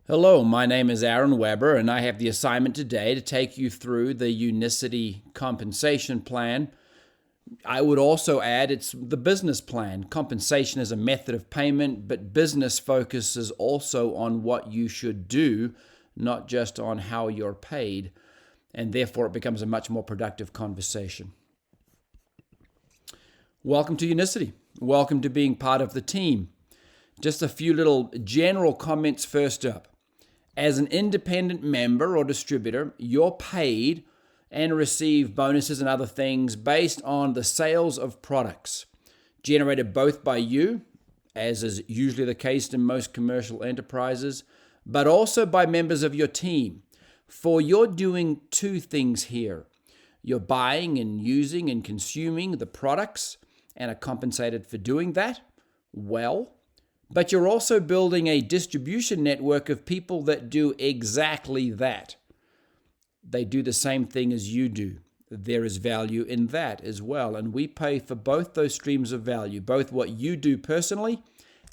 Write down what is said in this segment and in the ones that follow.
Hello, my name is Aaron Weber, and I have the assignment today to take you through the Unicity compensation plan. I would also add it's the business plan. Compensation is a method of payment, but business focuses also on what you should do, not just on how you're paid, and therefore it becomes a much more productive conversation. Welcome to Unicity. Welcome to being part of the team. Just a few little general comments first up. As an independent member or distributor, you're paid and receive bonuses and other things based on the sales of products generated both by you, as is usually the case in most commercial enterprises, but also by members of your team. For you're doing two things here. You're buying and using and consuming the products and are compensated for doing that well. But you're also building a distribution network of people that do exactly that. They do the same thing as you do. There is value in that as well. And we pay for both those streams of value, both what you do personally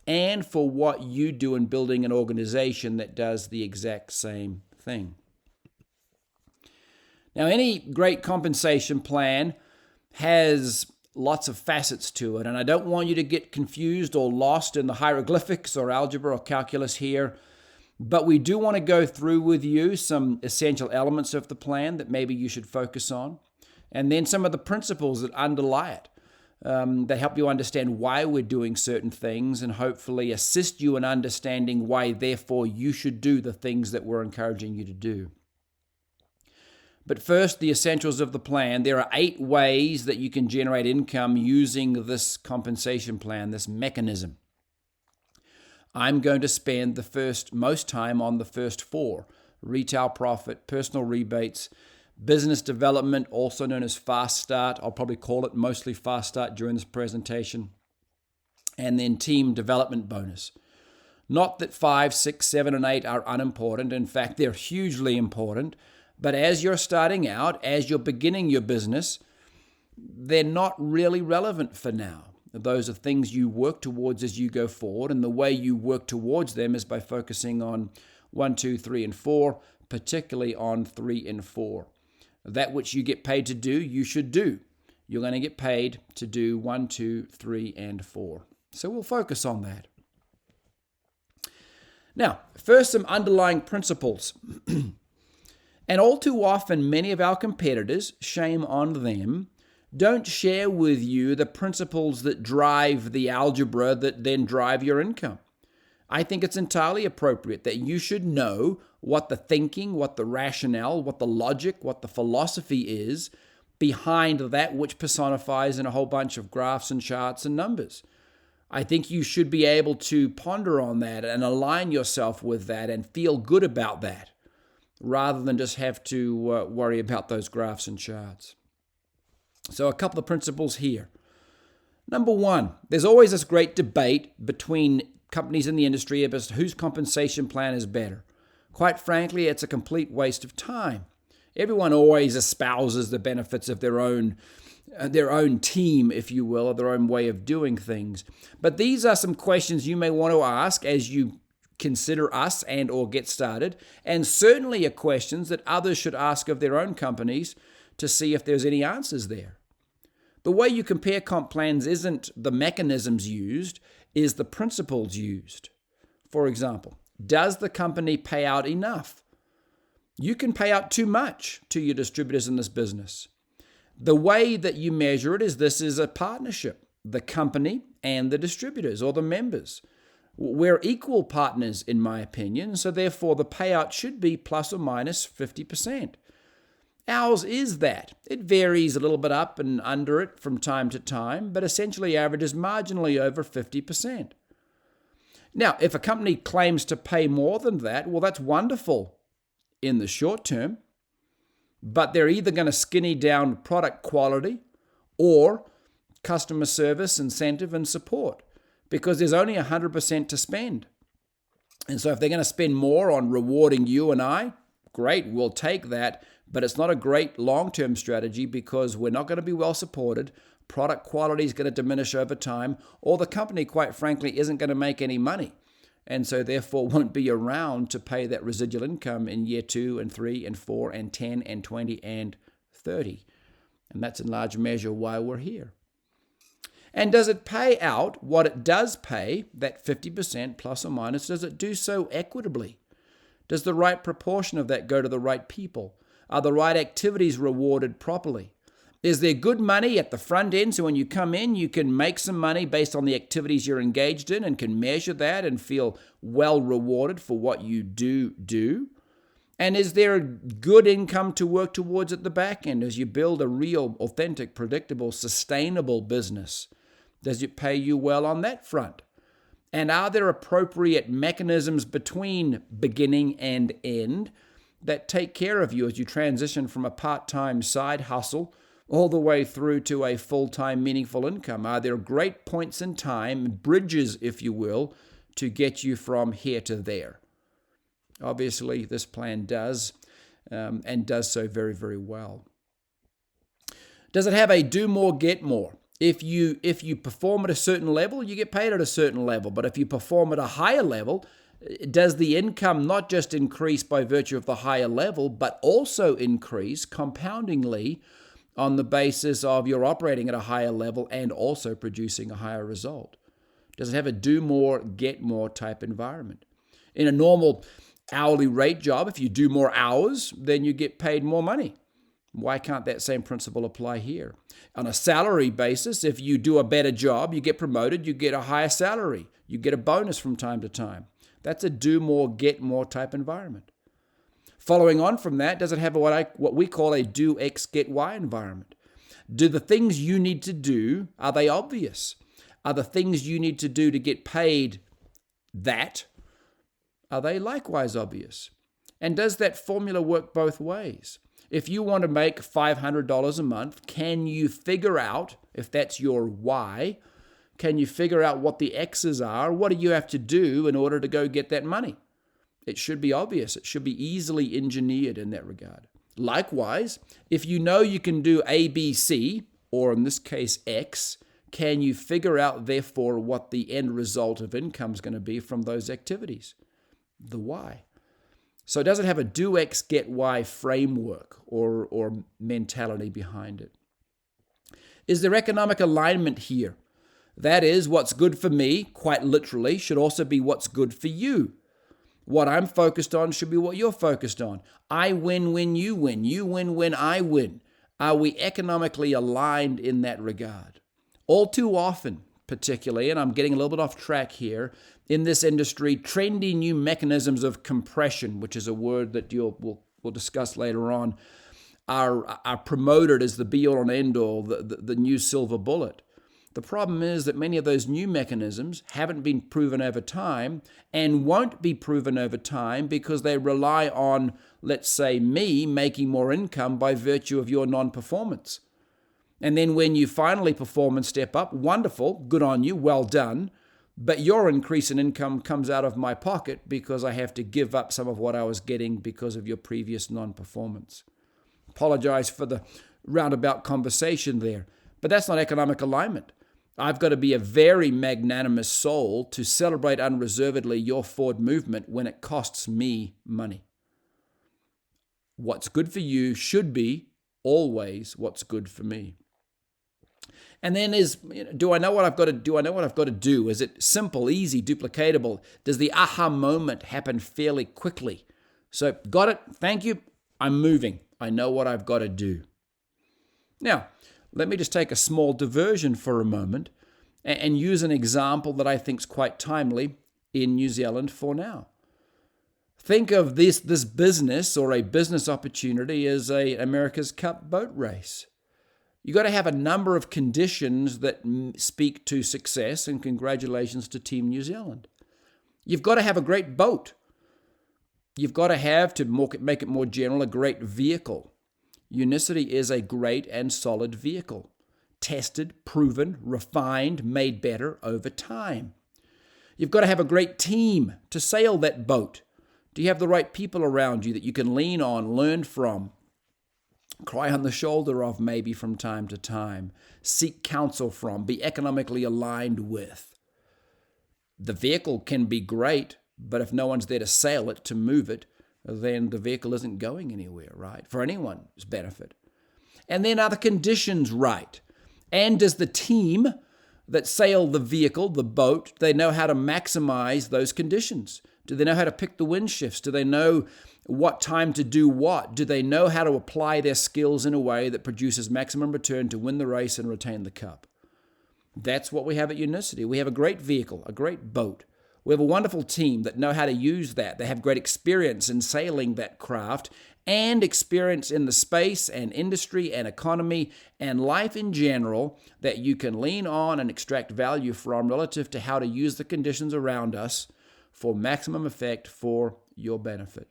and for what you do in building an organization that does the exact same thing. Now, any great compensation plan has lots of facets to it, and I don't want you to get confused or lost in the hieroglyphics or algebra or calculus here, but we do want to go through with you some essential elements of the plan that maybe you should focus on, and then some of the principles that underlie it that help you understand why we're doing certain things and hopefully assist you in understanding why, therefore, you should do the things that we're encouraging you to do. But first, the essentials of the plan. There are 8 ways that you can generate income using this compensation plan, this mechanism. I'm going to spend most time on the first 4. Retail profit, personal rebates, business development, also known as fast start. I'll probably call it mostly fast start during this presentation. And then team development bonus. Not that 5, 6, 7, and 8 are unimportant. In fact, they're hugely important. But as you're starting out, as you're beginning your business, they're not really relevant for now. Those are things you work towards as you go forward, and the way you work towards them is by focusing on 1, 2, 3, and 4, particularly on 3 and 4. That which you get paid to do, you should do. You're going to get paid to do 1, 2, 3, and 4. So we'll focus on that. Now, first, some underlying principles. And all too often, many of our competitors, shame on them, don't share with you the principles that drive the algebra that then drive your income. I think it's entirely appropriate that you should know what the thinking, what the rationale, what the logic, what the philosophy is behind that which personifies in a whole bunch of graphs and charts and numbers. I think you should be able to ponder on that and align yourself with that and feel good about that, rather than just have to worry about those graphs and charts. So a couple of principles here. Number 1, there's always this great debate between companies in the industry about whose compensation plan is better. Quite frankly, it's a complete waste of time. Everyone always espouses the benefits of their own team, if you will, or their own way of doing things. But these are some questions you may want to ask as you consider us and or get started, and certainly are questions that others should ask of their own companies to see if there's any answers there. The way you compare comp plans isn't the mechanisms used, is the principles used. For example, does the company pay out enough? You can pay out too much to your distributors in this business. The way that you measure it is this is a partnership, the company and the distributors or the members. We're equal partners, in my opinion, so therefore the payout should be plus or minus 50%. Ours is that. It varies a little bit up and under it from time to time, but essentially averages marginally over 50%. Now, if a company claims to pay more than that, well, that's wonderful in the short term, but they're either going to skinny down product quality or customer service, incentive, and support, because there's only 100% to spend. And so if they're going to spend more on rewarding you and I, great, we'll take that, but it's not a great long-term strategy because we're not going to be well supported, product quality is going to diminish over time, or the company, quite frankly, isn't going to make any money. and so therefore won't be around to pay that residual income in year 2 and 3 and 4 and 10 and 20 and 30. And that's in large measure why we're here. And does it pay out what it does pay, that 50% plus or minus, does it do so equitably? Does the right proportion of that go to the right people? Are the right activities rewarded properly? Is there good money at the front end so when you come in, you can make some money based on the activities you're engaged in and can measure that and feel well rewarded for what you do? And is there a good income to work towards at the back end as you build a real, authentic, predictable, sustainable business? Does it pay you well on that front? And are there appropriate mechanisms between beginning and end that take care of you as you transition from a part-time side hustle all the way through to a full-time meaningful income? Are there great points in time, bridges, if you will, to get you from here to there? Obviously, this plan does, and does so very, very well. Does it have a do more, get more? If you perform at a certain level, you get paid at a certain level. But if you perform at a higher level, does the income not just increase by virtue of the higher level, but also increase compoundingly on the basis of you're operating at a higher level and also producing a higher result? Does it have a do more, get more type environment? In a normal hourly rate job, if you do more hours, then you get paid more money. Why can't that same principle apply here? On a salary basis, if you do a better job, you get promoted, you get a higher salary, you get a bonus from time to time. That's a do more, get more type environment. Following on from that, does it have what we call a do X, get Y environment? Do the things you need to do, are they obvious? Are the things you need to do to get paid that, are they likewise obvious? And does that formula work both ways? If you want to make $500 a month, can you figure out, if that's your why, can you figure out what the X's are? What do you have to do in order to go get that money? It should be obvious. It should be easily engineered in that regard. Likewise, if you know you can do A, B, C, or in this case X, can you figure out, therefore, what the end result of income is going to be from those activities? The why. So does it have a do X, get Y framework or mentality behind it? Is there economic alignment here? That is, what's good for me, quite literally, should also be what's good for you. What I'm focused on should be what you're focused on. I win when you win. You win when I win. Are we economically aligned in that regard? All too often, particularly, and I'm getting a little bit off track here, in this industry, trendy new mechanisms of compression, which is a word that we'll discuss later on, are promoted as the be-all and end-all, the new silver bullet. The problem is that many of those new mechanisms haven't been proven over time and won't be proven over time because they rely on, let's say, me making more income by virtue of your non-performance. And then when you finally perform and step up, wonderful, good on you, well done. But your increase in income comes out of my pocket because I have to give up some of what I was getting because of your previous non-performance. Apologize for the roundabout conversation there, but that's not economic alignment. I've got to be a very magnanimous soul to celebrate unreservedly your forward movement when it costs me money. What's good for you should be always what's good for me. And then do I know what I've got to do? Do I know what I've got to do? Is it simple, easy, duplicatable? Does the aha moment happen fairly quickly? So, got it. Thank you. I'm moving. I know what I've got to do. Now, let me just take a small diversion for a moment and use an example that I think is quite timely in New Zealand for now. Think of this business or a business opportunity as a America's Cup boat race. You've got to have a number of conditions that speak to success, and congratulations to Team New Zealand. You've got to have a great boat. You've got to have, to make it more general, a great vehicle. Unicity is a great and solid vehicle. Tested, proven, refined, made better over time. You've got to have a great team to sail that boat. Do you have the right people around you that you can lean on, learn from, cry on the shoulder of maybe from time to time, seek counsel from, be economically aligned with? The vehicle can be great, but if no one's there to sail it, to move it, then the vehicle isn't going anywhere, right? For anyone's benefit. And then are the conditions right? And does the team that sail the vehicle, the boat, they know how to maximize those conditions? Do they know how to pick the wind shifts? Do they know what time to do what? Do they know how to apply their skills in a way that produces maximum return to win the race and retain the cup? That's what we have at Unicity. We have a great vehicle, a great boat. We have a wonderful team that know how to use that. They have great experience in sailing that craft and experience in the space and industry and economy and life in general that you can lean on and extract value from relative to how to use the conditions around us for maximum effect for your benefit.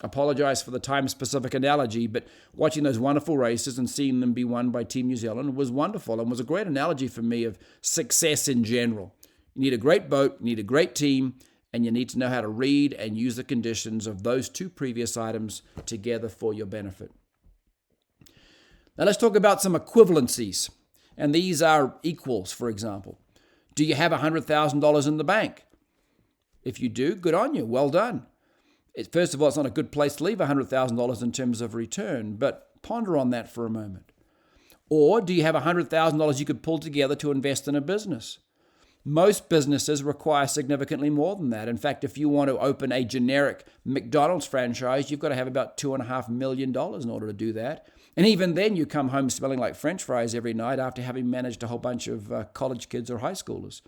Apologize for the time-specific analogy, but watching those wonderful races and seeing them be won by Team New Zealand was wonderful and was a great analogy for me of success in general. You need a great boat, you need a great team, and you need to know how to read and use the conditions of those two previous items together for your benefit. Now let's talk about some equivalencies, and these are equals, for example. Do you have $100,000 in the bank? If you do, good on you, well done. First of all, it's not a good place to leave $100,000 in terms of return, but ponder on that for a moment. Or do you have $100,000 you could pull together to invest in a business? Most businesses require significantly more than that. In fact, if you want to open a generic McDonald's franchise, you've got to have about $2.5 million in order to do that. And even then, you come home smelling like French fries every night after having managed a whole bunch of college kids or high schoolers.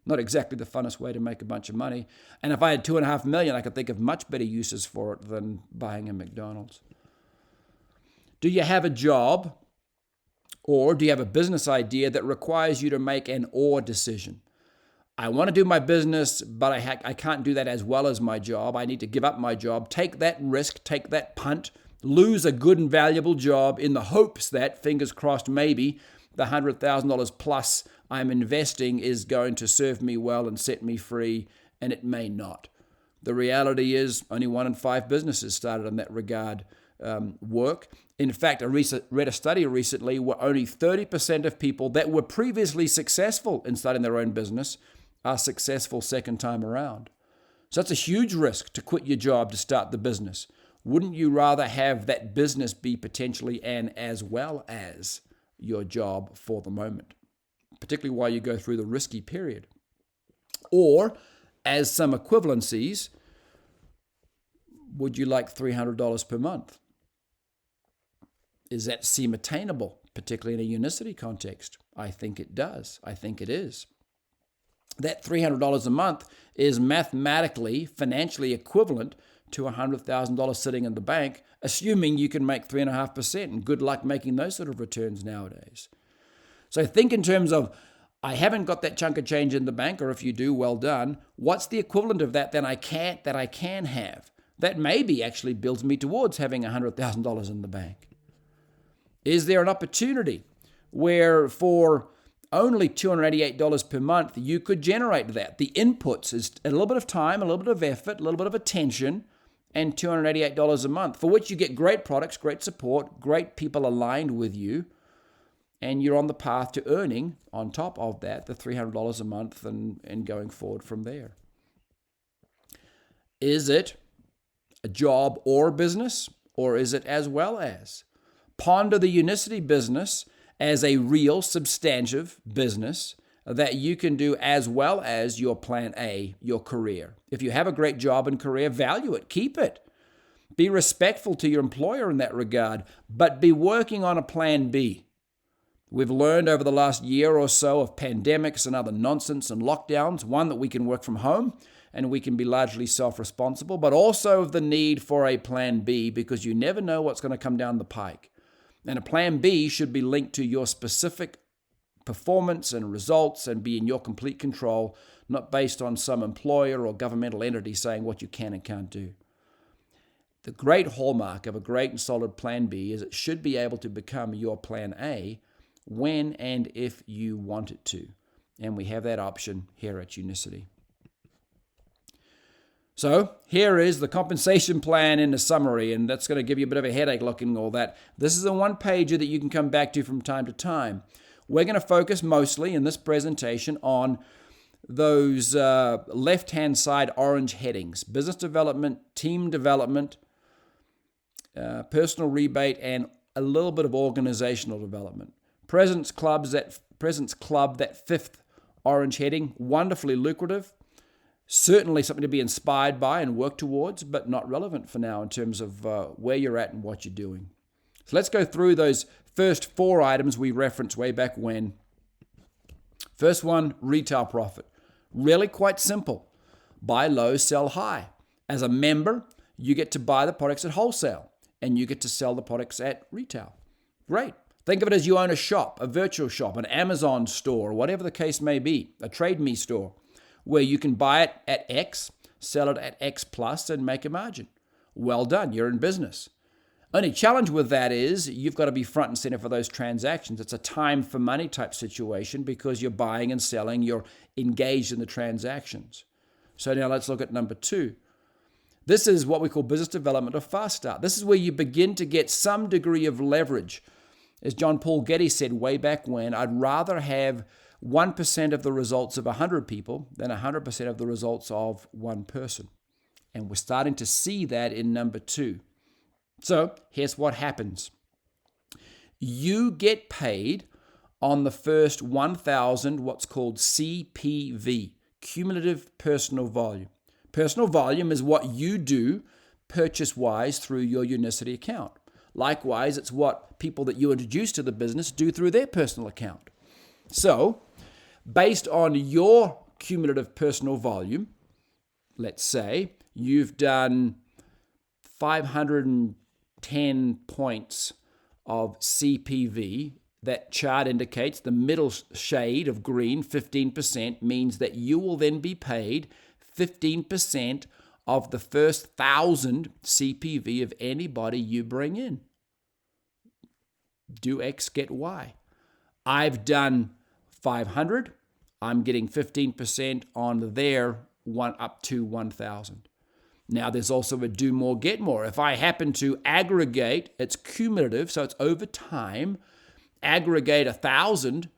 Not exactly the funnest way to make a bunch of money. And if I had $2.5 million, I could think of much better uses for it than buying a McDonald's. Do you have a job, or do you have a business idea that requires you to make an or decision? I want to do my business, but I can't do that as well as my job. I need to give up my job, take that risk, take that punt, lose a good and valuable job in the hopes that, fingers crossed maybe, the $100,000 plus I'm investing is going to serve me well and set me free, and it may not. The reality is only 1 in 5 businesses started in that regard work. In fact, I read a study recently where only 30% of people that were previously successful in starting their own business are successful second time around. So that's a huge risk to quit your job to start the business. Wouldn't you rather have that business be potentially an as well as your job for the moment, particularly while you go through the risky period? Or, as some equivalencies, would you like $300 per month? Does that seem attainable, particularly in a Unicity context? I think it does. I think it is. That $300 a month is mathematically, financially equivalent to $100,000 sitting in the bank, assuming you can make 3.5%, and good luck making those sort of returns nowadays. So think in terms of, I haven't got that chunk of change in the bank, or if you do, well done. What's the equivalent of that I can have? That maybe actually builds me towards having $100,000 in the bank. Is there an opportunity where for only $288 per month, you could generate that? The inputs is a little bit of time, a little bit of effort, a little bit of attention, and $288 a month, for which you get great products, great support, great people aligned with you, and you're on the path to earning, on top of that, the $300 a month and going forward from there. Is it a job or business, or is it as well as? Ponder the Unicity business as a real, substantive business that you can do as well as your plan A, your career. If you have a great job and career, value it, keep it. Be respectful to your employer in that regard, but be working on a plan B. We've learned over the last year or so of pandemics and other nonsense and lockdowns, one, that we can work from home and we can be largely self-responsible, but also of the need for a plan B, because you never know what's going to come down the pike. And a plan B should be linked to your specific performance and results and be in your complete control, not based on some employer or governmental entity saying what you can and can't do. The great hallmark of a great and solid plan B is it should be able to become your plan A when and if you want it to. And we have that option here at Unicity. So here is the compensation plan in the summary, and that's going to give you a bit of a headache looking at all that. This is a one-pager that you can come back to from time to time. We're going to focus mostly in this presentation on those left-hand side orange headings: business development, team development, personal rebate, and a little bit of organizational development. President's Club, that fifth orange heading, wonderfully lucrative. Certainly something to be inspired by and work towards, but not relevant for now in terms of where you're at and what you're doing. So let's go through those first 4 items we referenced way back when. First one, retail profit. Really quite simple. Buy low, sell high. As a member, you get to buy the products at wholesale and you get to sell the products at retail. Great. Think of it as you own a shop, a virtual shop, an Amazon store, whatever the case may be, a Trade Me store, where you can buy it at X, sell it at X plus, and make a margin. Well done, you're in business. Only challenge with that is you've got to be front and center for those transactions. It's a time for money type situation because you're buying and selling, you're engaged in the transactions. So now let's look at number 2. This is what we call business development or fast start. This is where you begin to get some degree of leverage. As John Paul Getty said way back when, I'd rather have 1% of the results of 100 people than 100% of the results of one person. And we're starting to see that in number 2. So here's what happens. You get paid on the first 1,000 what's called CPV, cumulative personal volume. Personal volume is what you do purchase-wise through your Unicity account. Likewise, it's what people that you introduce to the business do through their personal account. So, based on your cumulative personal volume, let's say you've done 510 points of CPV. That chart indicates the middle shade of green, 15%, means that you will then be paid 15% of the first 1,000 CPV of anybody you bring in. Do X, get Y. I've done 500. I'm getting 15% on their one up to 1,000. Now, there's also a do more, get more. If I happen to aggregate, it's cumulative, so it's over time, aggregate 1,000,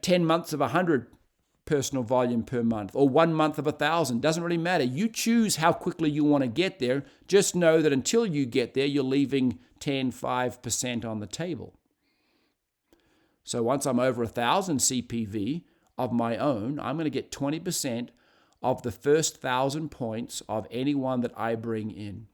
10 months of 100 personal volume per month, or 1 month of 1,000, doesn't really matter. You choose how quickly you want to get there. Just know that until you get there, you're leaving 5% on the table. So once I'm over 1,000 CPV of my own, I'm going to get 20% of the first 1,000 points of anyone that I bring in.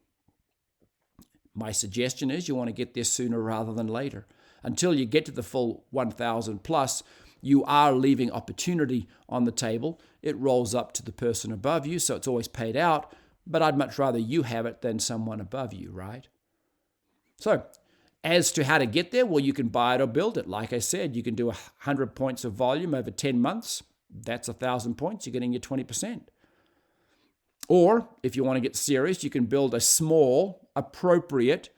My suggestion is you want to get there sooner rather than later. Until you get to the full 1,000 plus, you are leaving opportunity on the table. It rolls up to the person above you, so it's always paid out, but I'd much rather you have it than someone above you, right? So, as to how to get there, well, you can buy it or build it. Like I said, you can do 100 points of volume over 10 months. That's 1,000 points. You're getting your 20%. Or, if you want to get serious, you can build a small, appropriate,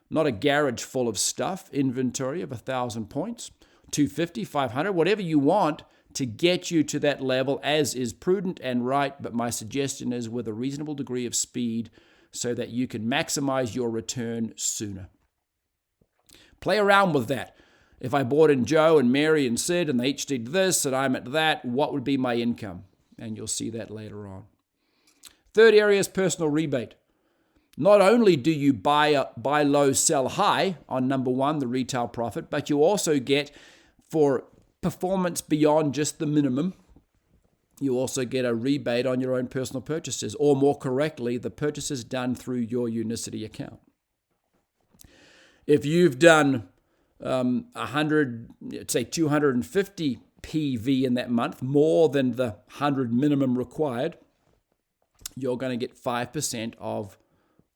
not a garage full of stuff, inventory of 1,000 points, 250, 500, whatever you want to get you to that level as is prudent and right. But my suggestion is with a reasonable degree of speed so that you can maximize your return sooner. Play around with that. If I brought in Joe and Mary and Sid and they each did this and I'm at that, what would be my income? And you'll see that later on. Third area is personal rebate. Not only do you buy low, sell high on number 1, the retail profit, but you also get, for performance beyond just the minimum, you also get a rebate on your own personal purchases, or more correctly, the purchases done through your Unicity account. If you've done 100, say 250 PV in that month, more than the 100 minimum required, you're going to get 5% of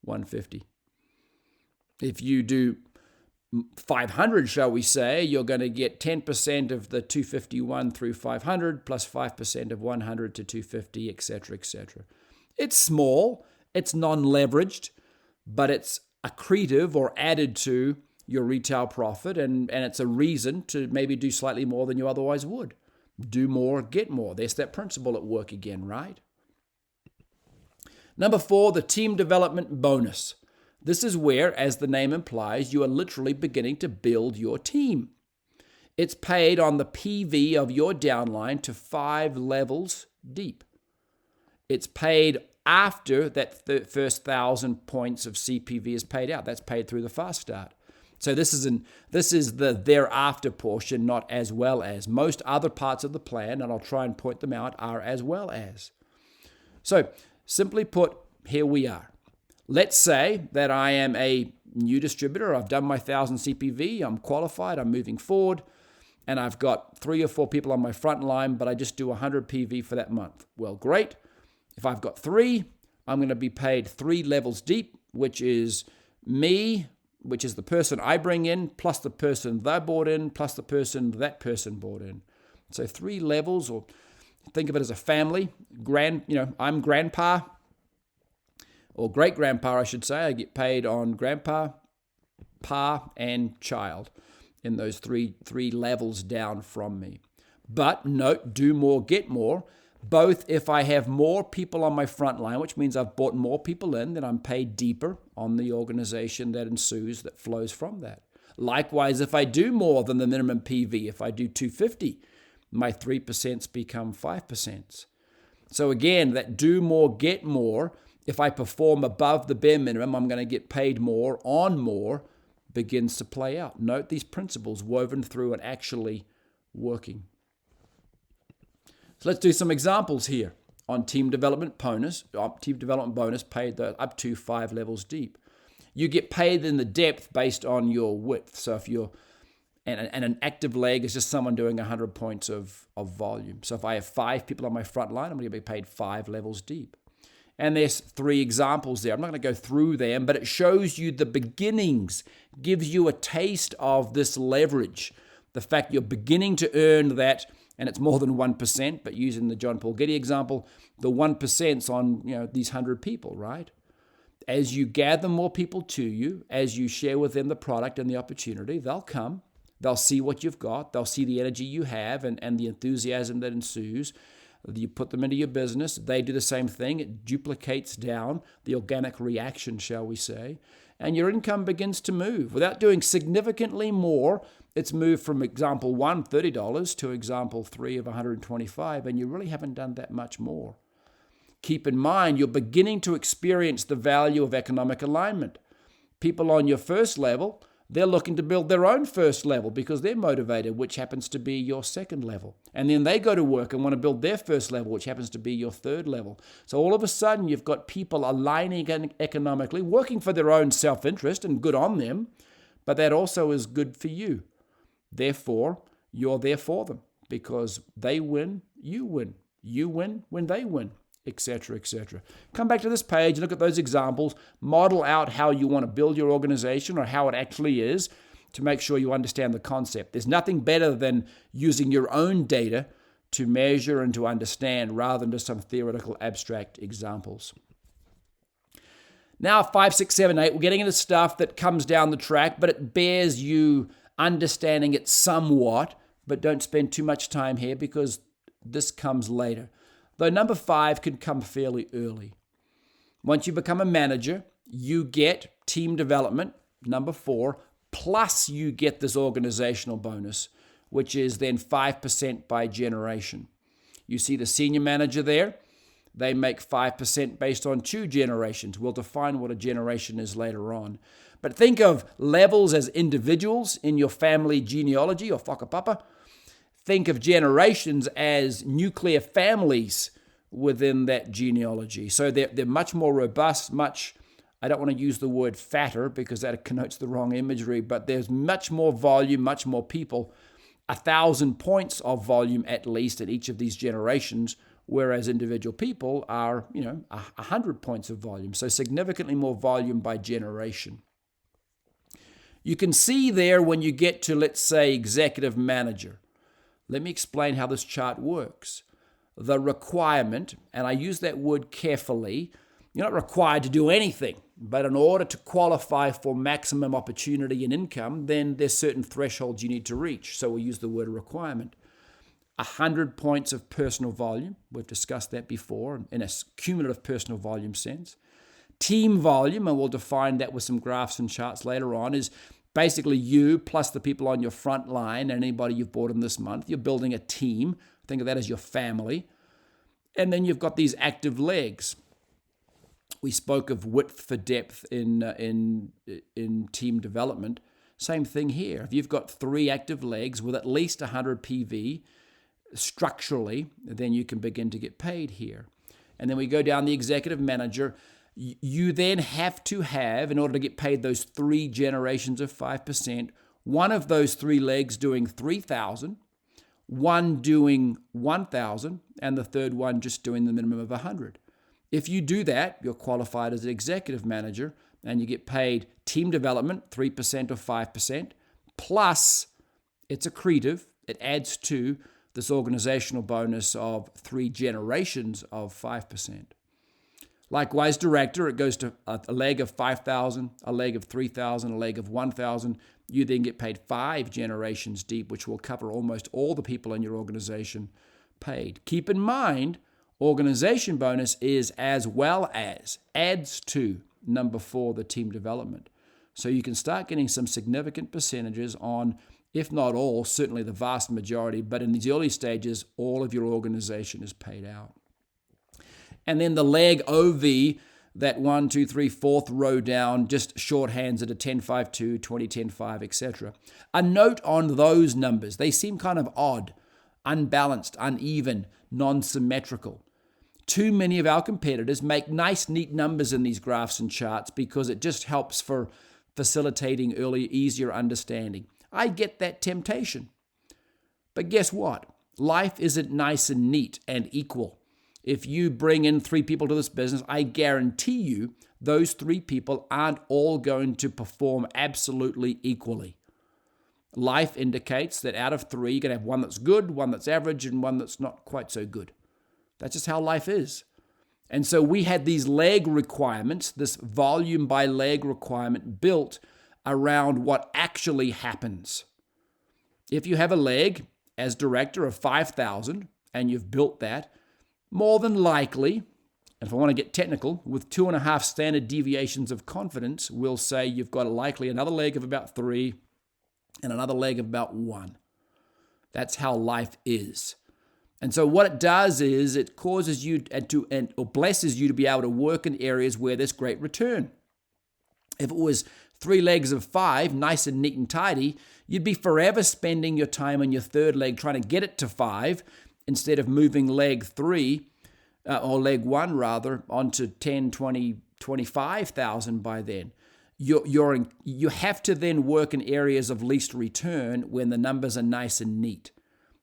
150. If you do 500, shall we say, you're going to get 10% of the 251 through 500 plus 5% of 100 to 250, etc., etc. It's small, it's non-leveraged, but it's accretive or added to your retail profit, and it's a reason to maybe do slightly more than you otherwise would. Do more, get more. There's that principle at work again, right? Number 4, the team development bonus. This is where, as the name implies, you are literally beginning to build your team. It's paid on the PV of your downline to 5 levels deep. It's paid after that first 1,000 points of CPV is paid out. That's paid through the fast start. So this is the thereafter portion, not as well as. Most other parts of the plan, and I'll try and point them out, are as well as. So simply put, here we are. Let's say that I am a new distributor. I've done my 1,000 CPV. I'm qualified. I'm moving forward. And I've got 3 or 4 people on my front line, but I just do 100 PV for that month. Well, great. If I've got 3, I'm going to be paid 3 levels deep, which is me, which is the person I bring in, plus the person they brought in, plus the person that person brought in. So 3 levels, or think of it as a family. I'm grandpa, or great-grandpa, I should say. I get paid on grandpa, pa, and child in those three levels down from me. But note, do more, get more. Both if I have more people on my front line, which means I've brought more people in, then I'm paid deeper on the organization that ensues, that flows from that. Likewise, if I do more than the minimum PV, if I do 250, my 3% become 5%. So again, that do more, get more. If I perform above the bare minimum, I'm going to get paid more on more, begins to play out. Note these principles woven through and actually working. So let's do some examples here on team development bonus. Team development bonus paid up to 5 levels deep. You get paid in the depth based on your width. So if you're and an active leg is just someone doing 100 points of volume. So if I have 5 people on my front line, I'm going to be paid 5 levels deep. And there's 3 examples there. I'm not going to go through them, but it shows you the beginnings, gives you a taste of this leverage. The fact you're beginning to earn that, and it's more than 1%, but using the John Paul Getty example, the 1%'s on these 100 people, right? As you gather more people to you, as you share with them the product and the opportunity, they'll come. They'll see what you've got. They'll see the energy you have and the enthusiasm that ensues. You put them into your business. They do the same thing. It duplicates down the organic reaction, shall we say. And your income begins to move. Without doing significantly more, it's moved from example 1, $30, to example 3 of $125, and you really haven't done that much more. Keep in mind, you're beginning to experience the value of economic alignment. People on your first level, they're looking to build their own first level because they're motivated, which happens to be your second level. And then they go to work and want to build their first level, which happens to be your third level. So all of a sudden, you've got people aligning economically, working for their own self-interest, and good on them, but that also is good for you. Therefore, you're there for them because they win, you win. You win when they win, etc., etc. Come back to this page, look at those examples, model out how you want to build your organization or how it actually is to make sure you understand the concept. There's nothing better than using your own data to measure and to understand rather than just some theoretical abstract examples. Now, 5, 6, 7, 8, we're getting into stuff that comes down the track, but it bears you understanding it somewhat, but don't spend too much time here because this comes later. Though number 5 can come fairly early. Once you become a manager, you get team development, number 4, plus you get this organizational bonus, which is then 5% by generation. You see the senior manager there. They make 5% based on 2 generations. We'll define what a generation is later on. But think of levels as individuals in your family genealogy or whakapapa. Think of generations as nuclear families within that genealogy. So they're much more robust, I don't want to use the word fatter because that connotes the wrong imagery, but there's much more volume, much more people, 1,000 points of volume at least in each of these generations, whereas individual people are, 100 points of volume. So significantly more volume by generation. You can see there when you get to, let's say, executive manager. Let me explain how this chart works. The requirement, and I use that word carefully, you're not required to do anything, but in order to qualify for maximum opportunity and income, then there's certain thresholds you need to reach. So we use the word requirement. 100 points of personal volume. We've discussed that before in a cumulative personal volume sense. Team volume, and we'll define that with some graphs and charts later on, is basically you plus the people on your front line and anybody you've brought in this month. You're building a team. Think of that as your family. And then you've got these active legs. We spoke of width for depth in team development. Same thing here. If you've got 3 active legs with at least 100 PV structurally, then you can begin to get paid here. And then we go down the executive manager. You then have to have, in order to get paid those 3 generations of 5%, one of those 3 legs doing 3,000, one doing 1,000, and the third one just doing the minimum of 100. If you do that, you're qualified as an executive manager, and you get paid team development, 3% or 5%, plus it's accretive. It adds to this organizational bonus of 3 generations of 5%. Likewise, director, it goes to a leg of 5,000, a leg of 3,000, a leg of 1,000. You then get paid 5 generations deep, which will cover almost all the people in your organization paid. Keep in mind, organization bonus is as well as, adds to, number 4, the team development. So you can start getting some significant percentages on, if not all, certainly the vast majority, but in these early stages, all of your organization is paid out. And then the leg OV, that 1, 2, 3, 4th row down, just shorthands at a 10, 5, 2, 20, 10, 5, etc. A note on those numbers. They seem kind of odd, unbalanced, uneven, non-symmetrical. Too many of our competitors make nice, neat numbers in these graphs and charts because it just helps for facilitating early, easier understanding. I get that temptation. But guess what? Life isn't nice and neat and equal. If you bring in 3 people to this business, I guarantee you those 3 people aren't all going to perform absolutely equally. Life indicates that out of 3, you're going to have one that's good, one that's average, and one that's not quite so good. That's just how life is. And so we had these leg requirements, this volume by leg requirement built around what actually happens. If you have a leg as director of 5,000 and you've built that, more than likely, and if I want to get technical, with 2.5 standard deviations of confidence, we'll say you've got likely another leg of about 3 and another leg of about 1. That's how life is. And so what it does is it causes you or blesses you to be able to work in areas where there's great return. If it was 3 legs of 5, nice and neat and tidy, you'd be forever spending your time on your 3rd leg trying to get it to 5 instead of moving leg 3, or leg 1 rather, onto 10, 20, 25,000 by then. You have to then work in areas of least return when the numbers are nice and neat.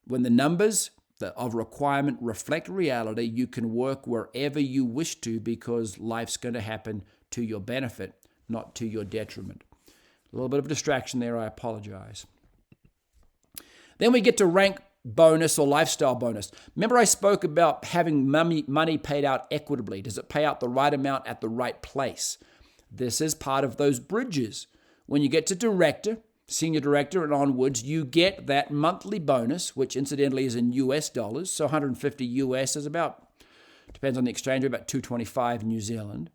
When the numbers of requirement reflect reality, you can work wherever you wish to because life's going to happen to your benefit, not to your detriment. A little bit of a distraction there, I apologize. Then we get to rank bonus or lifestyle bonus. Remember I spoke about having money paid out equitably. Does it pay out the right amount at the right place? This is part of those bridges. When you get to director, senior director and onwards, you get that monthly bonus, which incidentally is in US dollars. So 150 US is about, depends on the exchange rate, about 225 New Zealand.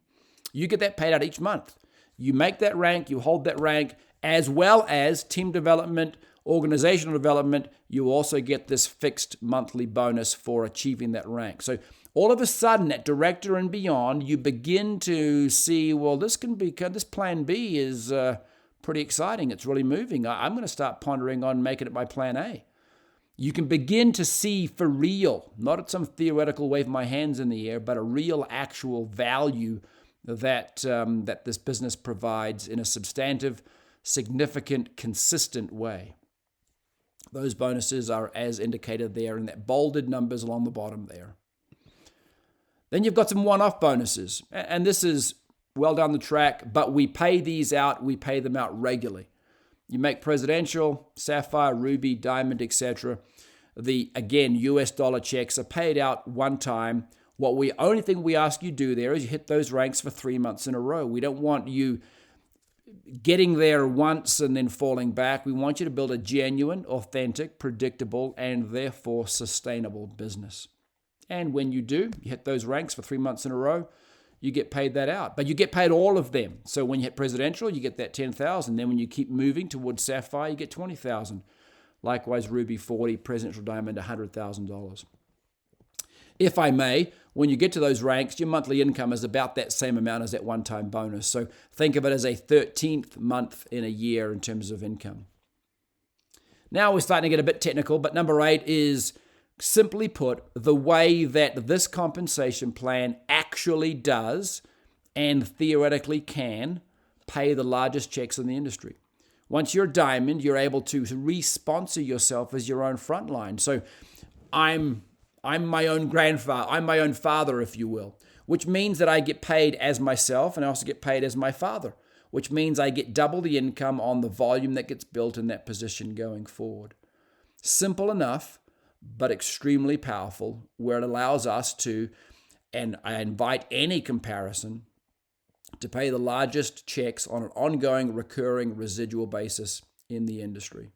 You get that paid out each month. You make that rank, you hold that rank, as well as team development, organizational development. You also get this fixed monthly bonus for achieving that rank. So all of a sudden at director and beyond, you begin to see, well, this plan B is pretty exciting. It's really moving. I'm going to start pondering on making it my plan A. You can begin to see for real, not at some theoretical wave my hands in the air, but a real actual value that this business provides in a substantive, significant, consistent way. Those bonuses are as indicated there in that bolded numbers along the bottom there. Then you've got some one-off bonuses, and this is well down the track, but we pay these out, we pay them out regularly. You make presidential, sapphire, ruby, diamond, etc. The, again, US dollar checks are paid out one time. Only thing we ask you do there is you hit those ranks for 3 months in a row. We don't want you getting there once and then falling back. We want you to build a genuine, authentic, predictable, and therefore sustainable business. And when you do, you hit those ranks for 3 months in a row, you get paid that out. But you get paid all of them. So when you hit presidential, you get that 10,000. Then when you keep moving towards sapphire, you get 20,000. Likewise, ruby 40, presidential diamond $100,000. If I may, when you get to those ranks, your monthly income is about that same amount as that one-time bonus. So think of it as a 13th month in a year in terms of income. Now we're starting to get a bit technical, but number 8 is, simply put, the way that this compensation plan actually does and theoretically can pay the largest checks in the industry. Once you're diamond, you're able to re-sponsor yourself as your own frontline. So I'm my own grandfather, I'm my own father, if you will, which means that I get paid as myself and I also get paid as my father, which means I get double the income on the volume that gets built in that position going forward. Simple enough, but extremely powerful, where it allows us to, and I invite any comparison, to pay the largest checks on an ongoing, recurring, residual basis in the industry.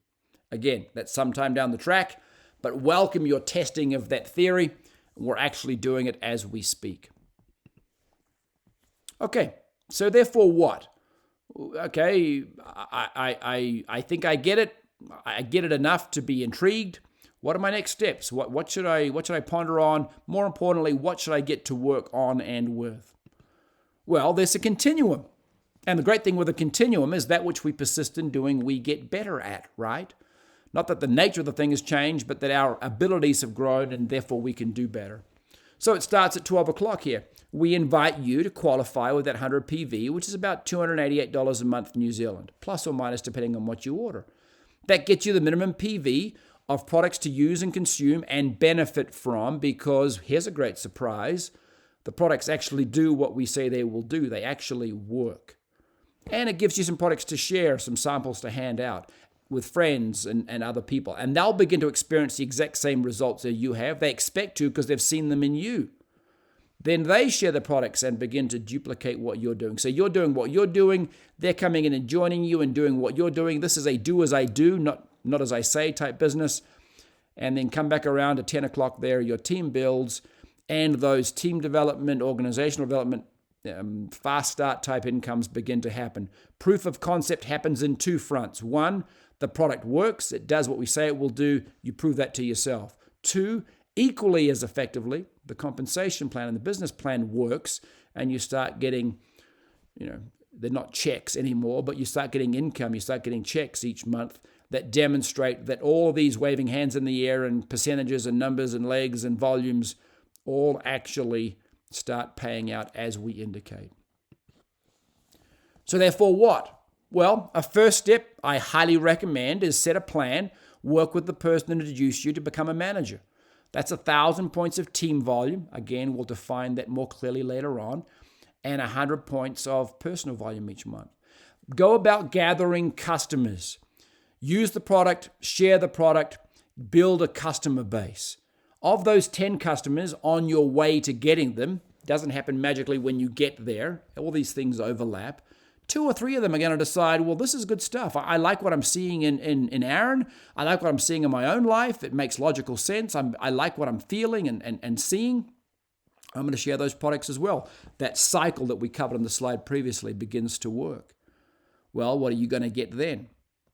Again, that's sometime down the track, but welcome your testing of that theory. We're actually doing it as we speak. Okay, so therefore what? Okay, I think I get it. I get it enough to be intrigued. What are my next steps? What should I ponder on? More importantly, what should I get to work on and with? Well, there's a continuum. And the great thing with a continuum is that which we persist in doing, we get better at, right? Not that the nature of the thing has changed, but that our abilities have grown and therefore we can do better. So it starts at 12 o'clock here. We invite you to qualify with that 100 PV, which is about $288 a month New Zealand, plus or minus depending on what you order. That gets you the minimum PV of products to use and consume and benefit from, because here's a great surprise, the products actually do what we say they will do. They actually work. And it gives you some products to share, some samples to hand out with friends and other people. And they'll begin to experience the exact same results that you have. They expect to because they've seen them in you. Then they share the products and begin to duplicate what you're doing. So you're doing what you're doing. They're coming in and joining you and doing what you're doing. This is a do as I do, not as I say type business. And then come back around at 10 o'clock there, your team builds, and those team development, organizational development, fast start type incomes begin to happen. Proof of concept happens in two fronts. One, the product works. It does what we say it will do. You prove that to yourself. Two, equally as effectively, the compensation plan and the business plan works, and you start getting, they're not checks anymore, but you start getting income. You start getting checks each month that demonstrate that all these waving hands in the air and percentages and numbers and legs and volumes all actually start paying out as we indicate. So therefore what? Well, a first step I highly recommend is set a plan, work with the person that introduced you to become a manager. That's 1,000 points of team volume. Again, we'll define that more clearly later on. And 100 points of personal volume each month. Go about gathering customers. Use the product, share the product, build a customer base. Of those 10 customers on your way to getting them, doesn't happen magically when you get there. All these things overlap. 2 or 3 of them are going to decide, well, this is good stuff. I like what I'm seeing in Aaron. I like what I'm seeing in my own life. It makes logical sense. I like what I'm feeling and seeing. I'm going to share those products as well. That cycle that we covered on the slide previously begins to work. Well, what are you going to get then?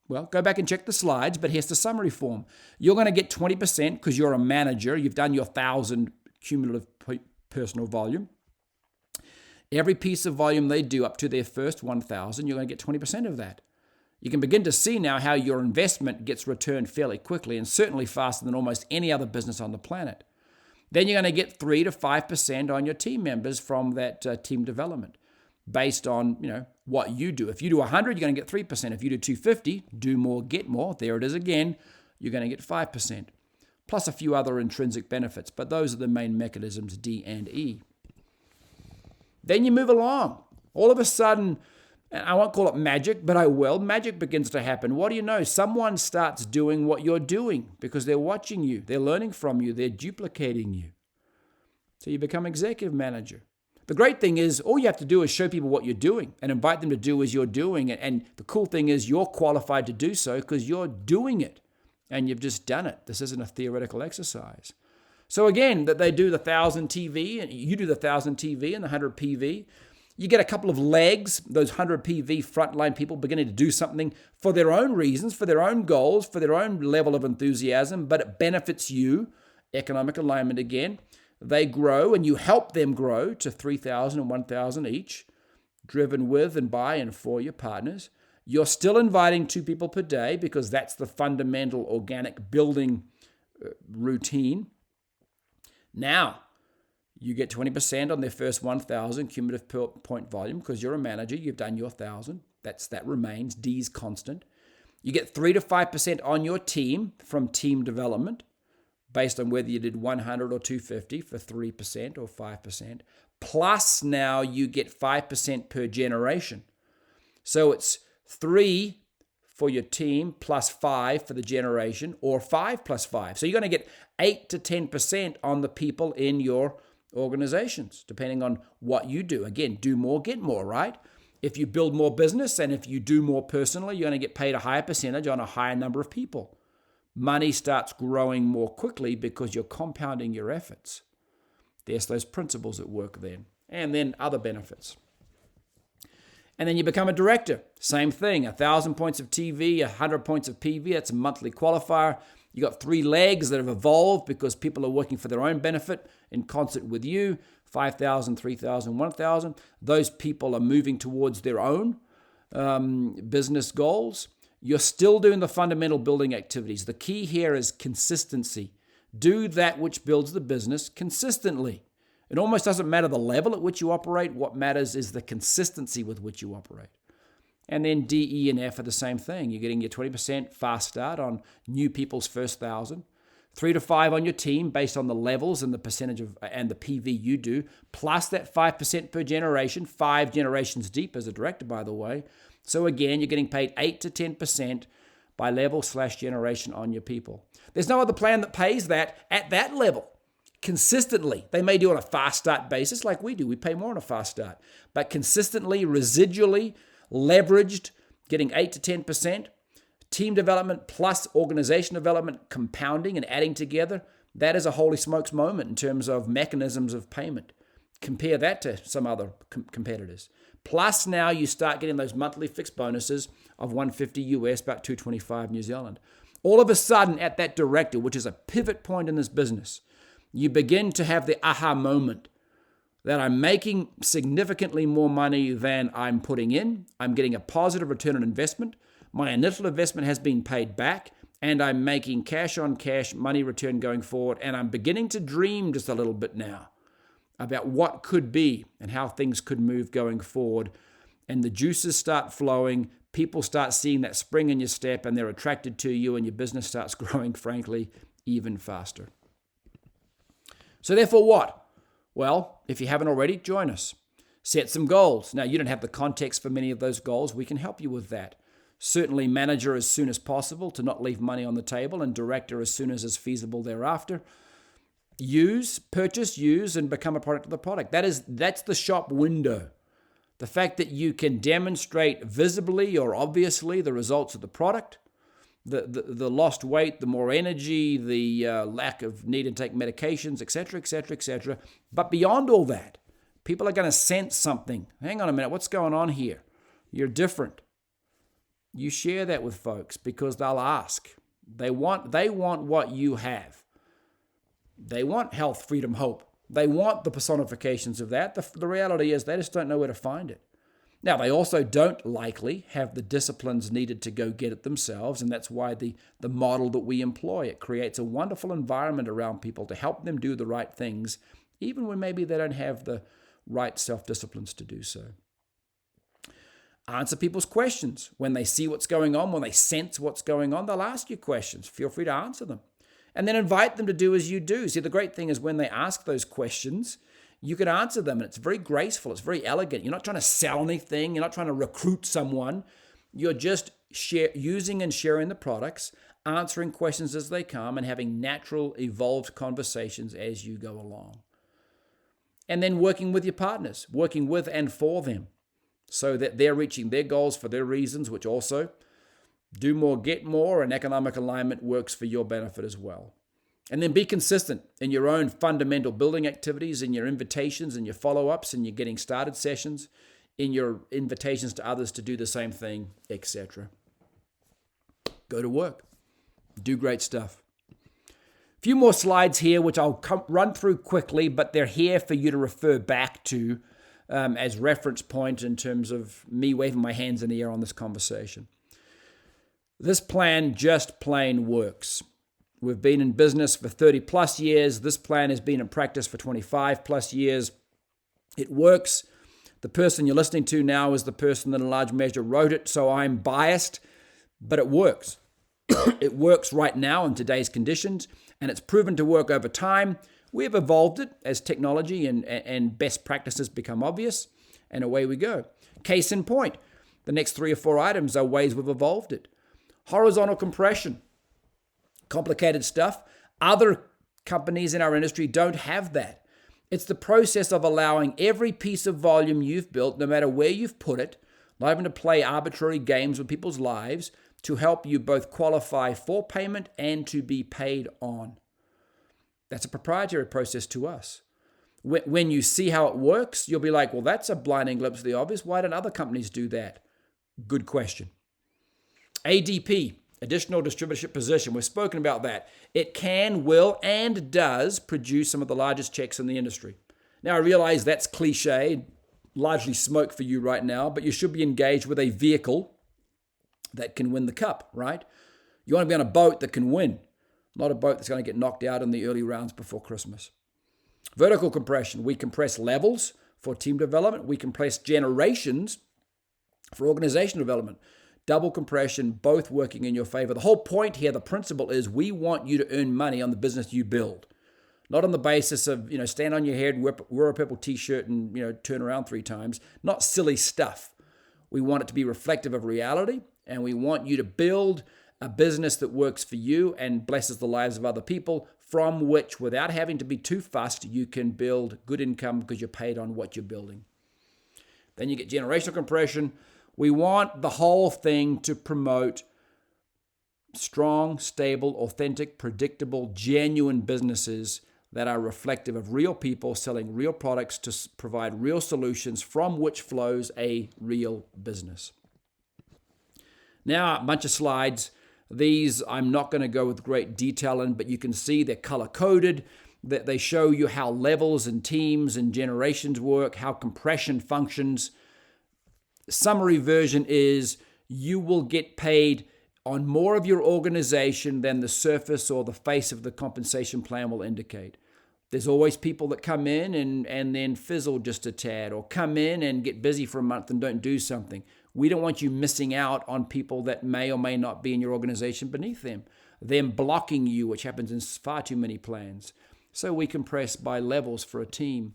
Well, go back and check the slides, but here's the summary form. You're going to get 20% because you're a manager. You've done your 1,000 cumulative personal volume. Every piece of volume they do up to their first 1,000, you're going to get 20% of that. You can begin to see now how your investment gets returned fairly quickly and certainly faster than almost any other business on the planet. Then you're going to get 3 to 5% on your team members from that team development based on, what you do. If you do 100, you're going to get 3%. If you do 250, do more, get more. There it is again. You're going to get 5%. Plus a few other intrinsic benefits, but those are the main mechanisms, D and E. Then you move along. All of a sudden, and I won't call it magic, but I will. Magic begins to happen. What do you know? Someone starts doing what you're doing because they're watching you. They're learning from you. They're duplicating you. So you become executive manager. The great thing is all you have to do is show people what you're doing and invite them to do as you're doing it. And the cool thing is you're qualified to do so because you're doing it and you've just done it. This isn't a theoretical exercise. So again, that they do the 1,000 TV and you do the 1,000 TV and the 100 PV. You get a couple of legs, those 100 PV frontline people beginning to do something for their own reasons, for their own goals, for their own level of enthusiasm, but it benefits you. Economic alignment again. they grow and you help them grow to 3,000 and 1,000 each, driven with and by and for your partners. You're still inviting 2 people per day because that's the fundamental organic building routine. Now, you get 20% on their first 1,000 cumulative point volume because you're a manager. You've done your 1,000. That remains. D's constant. You get 3 to 5% on your team from team development based on whether you did 100 or 250 for 3% or 5%. Plus now you get 5% per generation. So it's 3 for your team plus 5 for the generation, or 5 plus 5. So you're going to get 8 to 10% on the people in your organizations, depending on what you do. Again, do more, get more, right? If you build more business and if you do more personally, you're going to get paid a higher percentage on a higher number of people. Money starts growing more quickly because you're compounding your efforts. There's those principles at work then. And then other benefits. And then you become a director. Same thing, 1,000 points of TV, 100 points of PV. That's a monthly qualifier. You got 3 legs that have evolved because people are working for their own benefit in concert with you. 5,000, 3,000, 1,000. Those people are moving towards their own business goals. You're still doing the fundamental building activities. The key here is consistency. Do that which builds the business consistently. It almost doesn't matter the level at which you operate. What matters is the consistency with which you operate. And then D, E, and F are the same thing. You're getting your 20% fast start on new people's first 1,000. 3 to 5 on your team based on the levels and the percentage of and the PV you do, plus that 5% per generation, 5 generations deep as a director, by the way. So again, you're getting paid 8 to 10% by level/generation on your people. There's no other plan that pays that at that level consistently. They may do it on a fast start basis like we do. We pay more on a fast start. But consistently, residually, leveraged, getting 8 to 10%, team development plus organization development, compounding and adding together, that is a holy smokes moment in terms of mechanisms of payment. Compare that to some other competitors. Plus now you start getting those monthly fixed bonuses of 150 US, about 225 New Zealand. All of a sudden at that director, which is a pivot point in this business, you begin to have the aha moment that I'm making significantly more money than I'm putting in. I'm getting a positive return on investment. My initial investment has been paid back, and I'm making cash on cash money return going forward, and I'm beginning to dream just a little bit now about what could be and how things could move going forward. And the juices start flowing, people start seeing that spring in your step, and they're attracted to you, and your business starts growing, frankly, even faster. So therefore what? Well, if you haven't already, join us. Set some goals. Now, you don't have the context for many of those goals. We can help you with that. Certainly manager as soon as possible to not leave money on the table, and director as soon as is feasible thereafter. Purchase, use, and become a product of the product. That's the shop window. The fact that you can demonstrate visibly or obviously the results of the product, the lost weight, the more energy, the lack of need to take medications, etc., etc., etc. But beyond all that, people are going to sense something. Hang on a minute, what's going on here? You're different. You share that with folks because they'll ask. They want what you have. They want health, freedom, hope. They want the personifications of that. The reality is they just don't know where to find it. Now, they also don't likely have the disciplines needed to go get it themselves, and that's why the model that we employ, it creates a wonderful environment around people to help them do the right things, even when maybe they don't have the right self-disciplines to do so. Answer people's questions. When they see what's going on, when they sense what's going on, they'll ask you questions. Feel free to answer them. And then invite them to do as you do. See, the great thing is when they ask those questions, you can answer them, and it's very graceful. It's very elegant. You're not trying to sell anything. You're not trying to recruit someone. You're just using and sharing the products, answering questions as they come, and having natural, evolved conversations as you go along. And then working with your partners, working with and for them, so that they're reaching their goals for their reasons, which also do more, get more, and economic alignment works for your benefit as well. And then be consistent in your own fundamental building activities, in your invitations and your follow-ups, and your getting started sessions, in your invitations to others to do the same thing, etc. Go to work. Do great stuff. If few more slides here, which I'll run through quickly, but they're here for you to refer back to as reference point in terms of me waving my hands in the air on this conversation. This plan just plain works. We've been in business for 30 plus years. This plan has been in practice for 25 plus years. It works. The person you're listening to now is the person that in large measure wrote it, so I'm biased, but it works. It works right now in today's conditions, and it's proven to work over time. We have evolved it as technology and best practices become obvious, and away we go. Case in point, the next 3 or 4 items are ways we've evolved it. Horizontal compression, complicated stuff. Other companies in our industry don't have that. It's the process of allowing every piece of volume you've built, no matter where you've put it, not having to play arbitrary games with people's lives, to help you both qualify for payment and to be paid on. That's a proprietary process to us. When you see how it works, you'll be like, well, that's a blinding glimpse of the obvious. Why don't other companies do that? Good question. ADP, additional distributorship position. We've spoken about that. It can, will, and does produce some of the largest checks in the industry. Now, I realize that's cliche, largely smoke for you right now, but you should be engaged with a vehicle that can win the cup, right? You want to be on a boat that can win, not a boat that's going to get knocked out in the early rounds before Christmas. Vertical compression. We compress levels for team development. We compress generations for organization development. Double compression, both working in your favor. The whole point here, the principle is we want you to earn money on the business you build. Not on the basis of, stand on your head, wear a purple t-shirt and, turn around 3 times. Not silly stuff. We want it to be reflective of reality, and we want you to build a business that works for you and blesses the lives of other people, from which, without having to be too fussed, you can build good income because you're paid on what you're building. Then you get generational compression. We want the whole thing to promote strong, stable, authentic, predictable, genuine businesses that are reflective of real people selling real products to provide real solutions, from which flows a real business. Now, a bunch of slides. These I'm not going to go with great detail in, but you can see they're color-coded. That they show you how levels and teams and generations work, how compression functions. Summary version is you will get paid on more of your organization than the surface or the face of the compensation plan will indicate. There's always people that come in and then fizzle just a tad, or come in and get busy for a month and don't do something. We don't want you missing out on people that may or may not be in your organization beneath them blocking you, which happens in far too many plans. So we compress by levels for a team.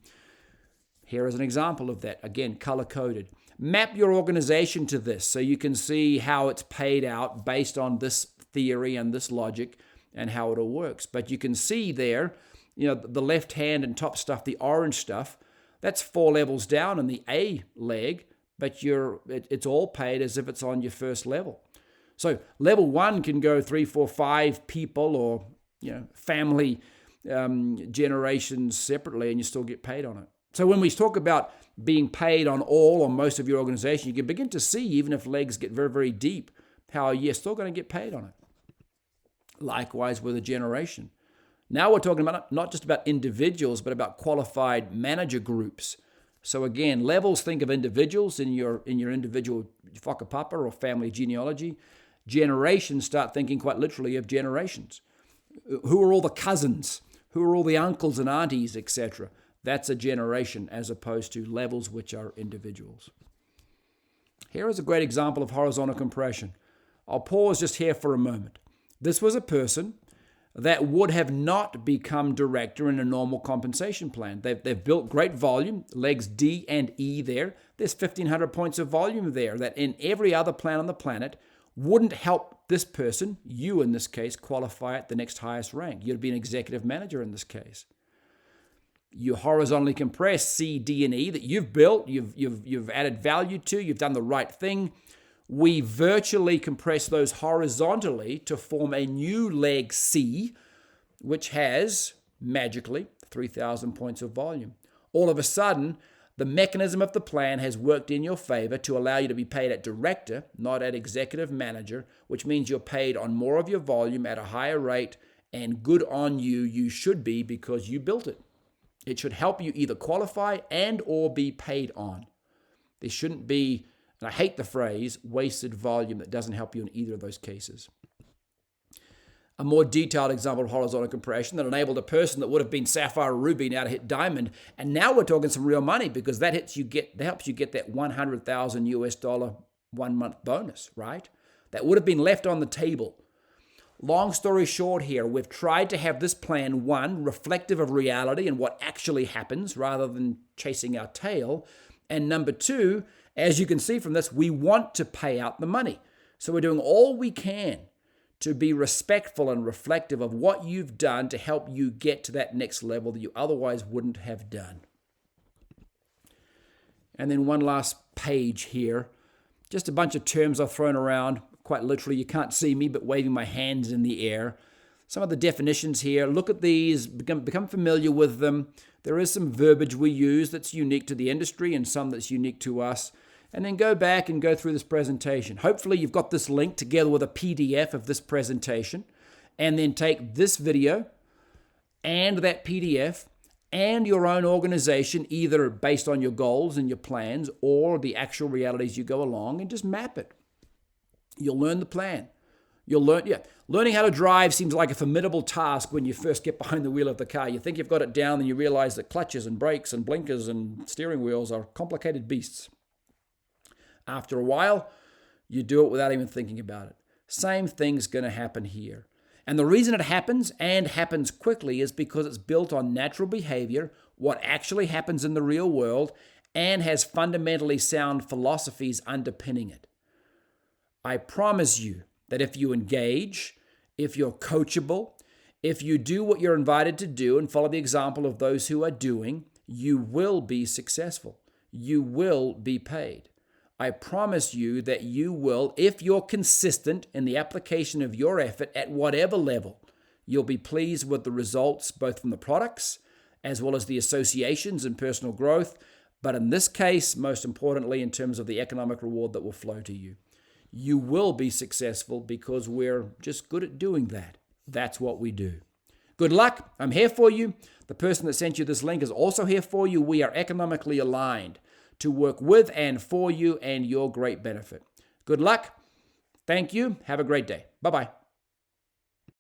Here is an example of that. Again, color-coded. Map your organization to this so you can see how it's paid out based on this theory and this logic and how it all works. But you can see there, the left hand and top stuff, the orange stuff, that's 4 levels down in the A leg, but it's all paid as if it's on your first level. So level 1 can go 3, 4, 5 people or family generations separately, and you still get paid on it. So when we talk about being paid on all or most of your organization, you can begin to see, even if legs get very, very deep, how you're still going to get paid on it. Likewise with a generation. Now we're talking about not just about individuals, but about qualified manager groups. So again, levels, think of individuals in your individual whakapapa or family genealogy. Generations, start thinking quite literally of generations. Who are all the cousins? Who are all the uncles and aunties, etc.? That's a generation as opposed to levels, which are individuals. Here is a great example of horizontal compression. I'll pause just here for a moment. This was a person that would have not become director in a normal compensation plan. They've built great volume, legs D and E there. There's 1,500 points of volume there that in every other plan on the planet wouldn't help this person, you in this case, qualify at the next highest rank. You'd be an executive manager in this case. You horizontally compress C, D, and E that you've built, you've added value to, you've done the right thing. We virtually compress those horizontally to form a new leg C, which has, magically, 3,000 points of volume. All of a sudden, the mechanism of the plan has worked in your favor to allow you to be paid at director, not at executive manager, which means you're paid on more of your volume at a higher rate And good on you, you should be, because you built it. It should help you either qualify and or be paid on. There shouldn't be, and I hate the phrase, wasted volume that doesn't help you in either of those cases. A more detailed example of horizontal compression that enabled a person that would have been sapphire or ruby now to hit diamond. And now we're talking some real money, because that helps you get that $100,000 1 month bonus, right? That would have been left on the table. Long story short here, we've tried to have this plan, one, reflective of reality and what actually happens rather than chasing our tail. And number two, as you can see from this, we want to pay out the money. So we're doing all we can to be respectful and reflective of what you've done to help you get to that next level that you otherwise wouldn't have done. And then one last page here. Just a bunch of terms I've thrown around. Quite literally, you can't see me, but waving my hands in the air. Some of the definitions here, look at these, become familiar with them. There is some verbiage we use that's unique to the industry and some that's unique to us. And then go back and go through this presentation. Hopefully you've got this link together with a PDF of this presentation, and then take this video and that PDF and your own organization, either based on your goals and your plans or the actual realities you go along, and just map it. You'll learn the plan. You'll learn, learning how to drive seems like a formidable task when you first get behind the wheel of the car. You think you've got it down, and you realize that clutches and brakes and blinkers and steering wheels are complicated beasts. After a while, you do it without even thinking about it. Same thing's going to happen here. And the reason it happens, and happens quickly, is because it's built on natural behavior, what actually happens in the real world, and has fundamentally sound philosophies underpinning it. I promise you that if you engage, if you're coachable, if you do what you're invited to do and follow the example of those who are doing, you will be successful. You will be paid. I promise you that you will, if you're consistent in the application of your effort at whatever level, you'll be pleased with the results, both from the products as well as the associations and personal growth. But in this case, most importantly, in terms of the economic reward that will flow to you. You will be successful because we're just good at doing that. That's what we do. Good luck. I'm here for you. The person that sent you this link is also here for you. We are economically aligned to work with and for you and your great benefit. Good luck. Thank you. Have a great day. Bye-bye.